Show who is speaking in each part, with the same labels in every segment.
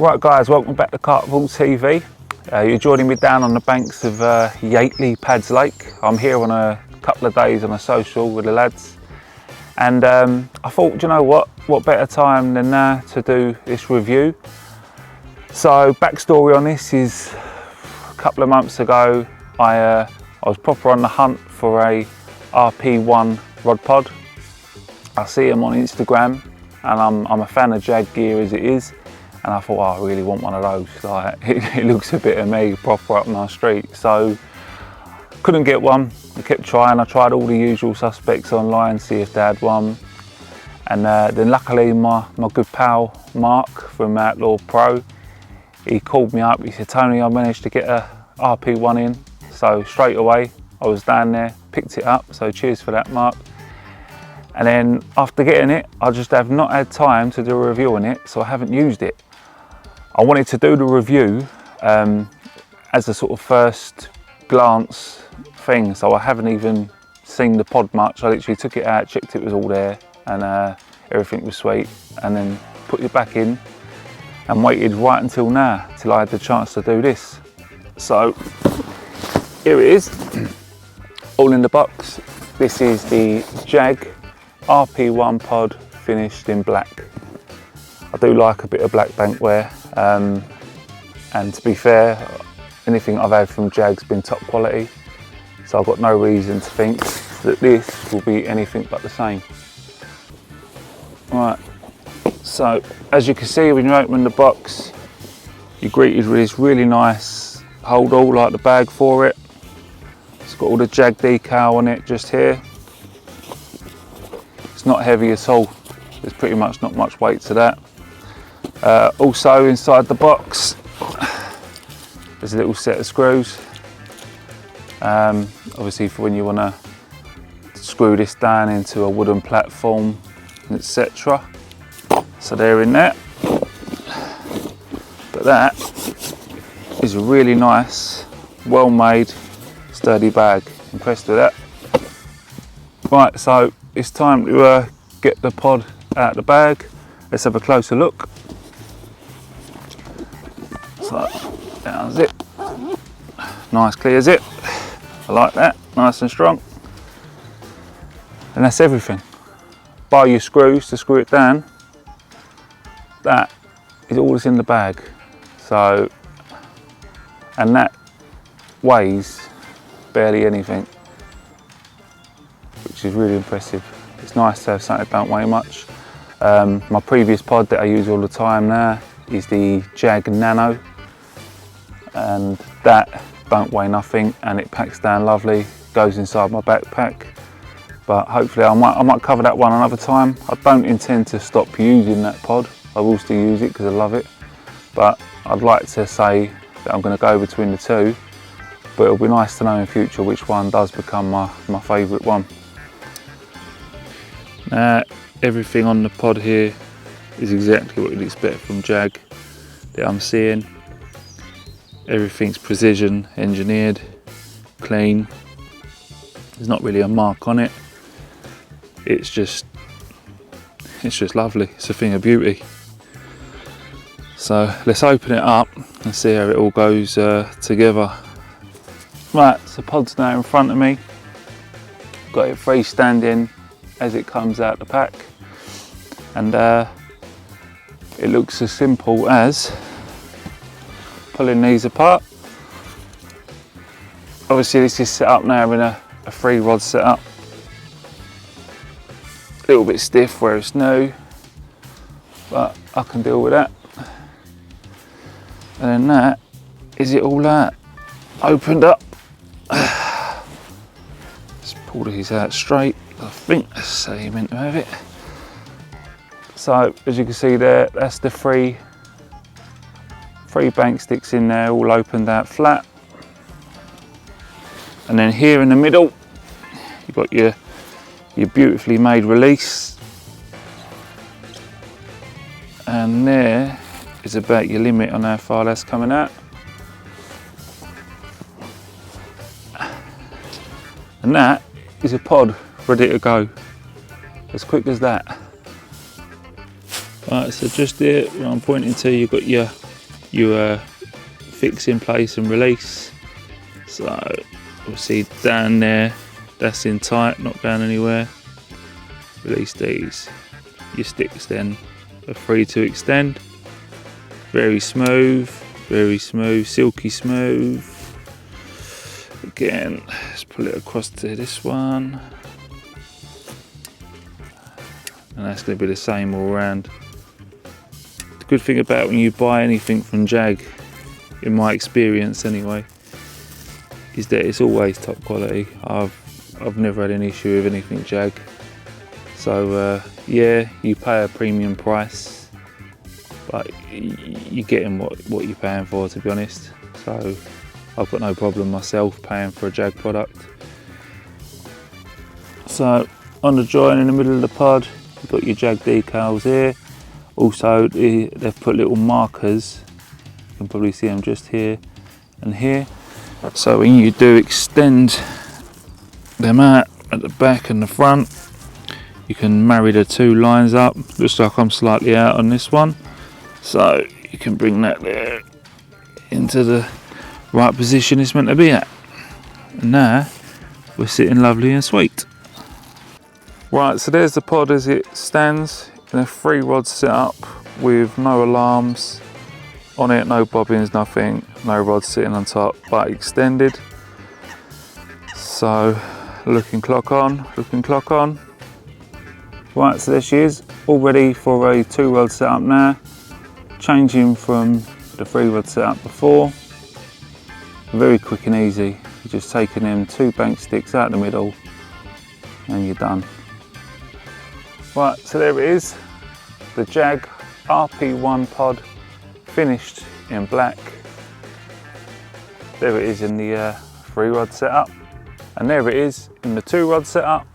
Speaker 1: Right guys, welcome back to Carpvault TV. You're joining me down on the banks of Yateley Pads Lake. I'm here on a couple of days on a social with the lads. And I thought, you know what better time than now to do this review. So backstory on this is a couple of months ago, I was proper on the hunt for a RP-1 rod pod. I see him on Instagram and I'm a fan of Jag gear as it is. And I thought, oh, I really want one of those. Like, it looks a bit of me proper up my street. So couldn't get one. I kept trying. I tried all the usual suspects online, see if they had one. And then luckily my good pal Mark from Outlaw Pro, he called me up. He said, Tony, I managed to get a RP-1 in. So straight away I was down there, picked it up. So cheers for that, Mark. And then after getting it, I just have not had time to do a review on it, so I haven't used it. I wanted to do the review as a sort of first glance thing, so I haven't even seen the pod much. I literally took it out, checked it was all there, and everything was sweet, and then put it back in and waited right until now, till I had the chance to do this. So here it is, all in the box. This is the Jag RP-1 pod finished in black. I do like a bit of black bankware, and to be fair, anything I've had from Jag's been top quality, so I've got no reason to think that this will be anything but the same. Right, so as you can see when you open the box, you're greeted with this really nice hold all, like the bag for it. It's got all the Jag decal on it just here. It's not heavy at all. There's pretty much not much weight to that. Also inside the box, there's a little set of screws. Obviously for when you want to screw this down into a wooden platform, etc. So they're in there. But that is a really nice, well-made, sturdy bag. Impressed with that. Right, so it's time to get the pod out of the bag. Let's have a closer look. So there's it. Nice clear zip. I like that, nice and strong. And that's everything. Bar your screws to screw it down. That is all that's in the bag. So, and that weighs barely anything, which is really impressive. It's nice to have something that don't weigh much. My previous pod that I use all the time now is the Jag Nano, and that don't weigh nothing and it packs down lovely, goes inside my backpack. But hopefully I might cover that one another time. I don't intend to stop using that pod. I will still use it because I love it, but I'd like to say that I'm going to go between the two, but it'll be nice to know in future which one does become my favourite one. Everything on the pod here is exactly what you'd expect from Jag that I'm seeing. Everything's precision engineered, clean. There's not really a mark on it. It's just lovely. It's a thing of beauty. So let's open it up and see how it all goes together. Right, so pod's now in front of me. Got it freestanding as it comes out the pack, and it looks as simple as pulling these apart. Obviously this is set up now in a 3-rod setup. A little bit stiff where it's new, but I can deal with that. And then that is it all out, opened up. Let's pull these out straight. I think that's how you meant to have it. So as you can see there, that's the three bank sticks in there, all opened out flat. And then here in the middle, you've got your beautifully made release. And there is about your limit on how far that's coming out. And that is a pod ready to go, as quick as that. Right, so just there where I'm pointing to, you've got your your fix in place and release. So obviously down there, that's in tight, not going anywhere. Release these. Your sticks then are free to extend. Very smooth, silky smooth. Again, let's pull it across to this one. And that's going to be the same all around. The good thing about when you buy anything from Jag, in my experience anyway, is that it's always top quality. I've never had an issue with anything Jag. So yeah, you pay a premium price, but you're getting what you're paying for, to be honest. So I've got no problem myself paying for a Jag product. So on the joint in the middle of the pod, you've got your Jag decals here. Also they've put little markers, you can probably see them just here and here. So when you do extend them out at the back and the front, you can marry the two lines up. Looks like I'm slightly out on this one, so you can bring that there into the right position it's meant to be at. And now we're sitting lovely and sweet. Right, so there's the pod as it stands in a 3-rod setup with no alarms on it, no bobbins, nothing, no rods sitting on top, but extended. So looking clock on. Right, so there she is, all ready for a 2-rod setup now. Changing from the 3-rod setup before. Very quick and easy. You're just taking them 2 bank sticks out the middle and you're done. Right, so there it is, the Jag RP-1 pod, finished in black. There it is in the 3-rod setup, and there it is in the 2-rod setup.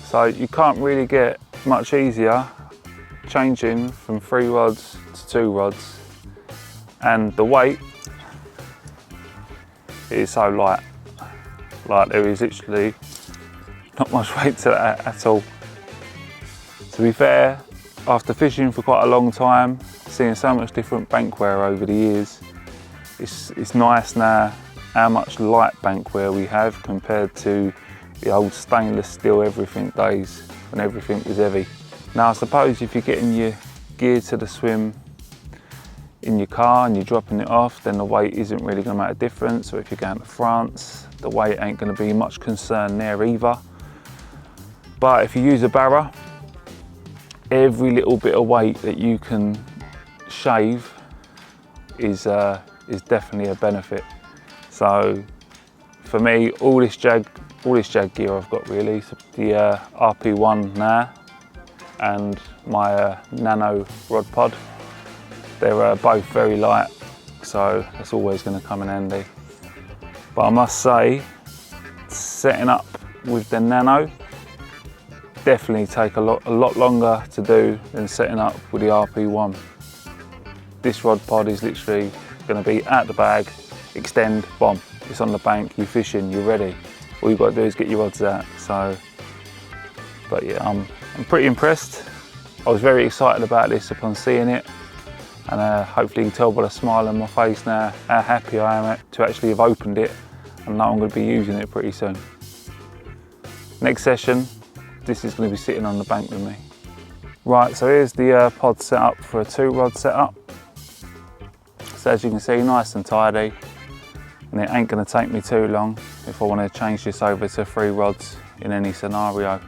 Speaker 1: So you can't really get much easier changing from 3 rods to 2 rods, and the weight is so light. Like, there is literally not much weight to that at all. To be fair, after fishing for quite a long time, seeing so much different bankware over the years, it's nice now how much light bankware we have compared to the old stainless steel everything days when everything was heavy. Now I suppose if you're getting your gear to the swim in your car and you're dropping it off, then the weight isn't really going to make a difference. Or if you're going to France, the weight ain't going to be much concern there either. But if you use a barra, every little bit of weight that you can shave is definitely a benefit. So for me, all this Jag gear I've got really, so the RP-1 now and my Nano rod pod, they're both very light, so that's always going to come in handy. But I must say, setting up with the Nano definitely take a lot longer to do than setting up with the RP-1. This rod pod is literally going to be at the bag, extend, bomb, it's on the bank, you're fishing, you're ready. All you've got to do is get your rods out. So, but yeah, I'm pretty impressed. I was very excited about this upon seeing it, and hopefully you can tell by the smile on my face now how happy I am to actually have opened it and know I'm going to be using it pretty soon. Next session, this is going to be sitting on the bank with me. Right, so here's the pod set up for a 2-rod setup. So as you can see, nice and tidy, and it ain't going to take me too long if I want to change this over to 3 rods in any scenario.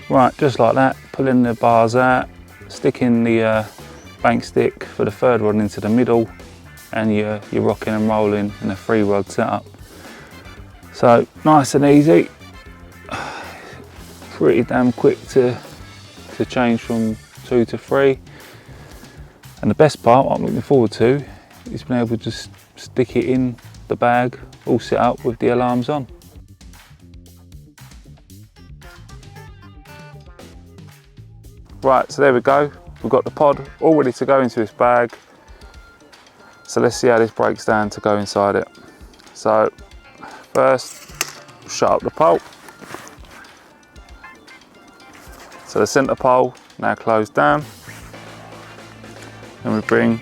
Speaker 1: Right, just like that, pulling the bars out, sticking the bank stick for the 3rd rod into the middle, and you're rocking and rolling in a 3-rod setup. So nice and easy, pretty damn quick to change from 2 to 3. And the best part, what I'm looking forward to, is being able to just stick it in the bag, all set up with the alarms on. Right, so there we go. We've got the pod all ready to go into this bag. So let's see how this breaks down to go inside it. So first, shut up the pole. So the centre pole now closed down. Then we bring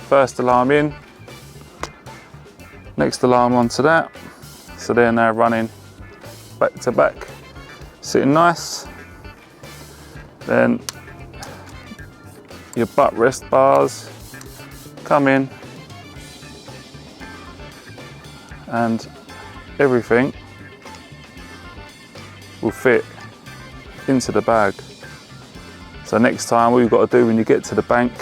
Speaker 1: first alarm in, next alarm onto that. So they're now running back to back, sitting nice. Then your butt rest bars come in, and everything will fit into the bag. So next time, all you've got to do when you get to the bank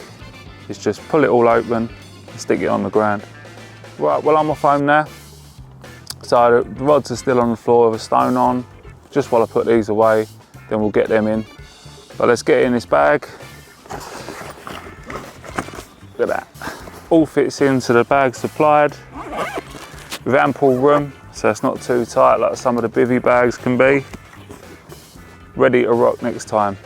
Speaker 1: is just pull it all open and stick it on the ground. Right, well, I'm off home now. So the rods are still on the floor with a stone on. Just while I put these away, then we'll get them in. But let's get in this bag. Look at that. All fits into the bag supplied with ample room, so it's not too tight like some of the bivvy bags can be. Ready to rock next time.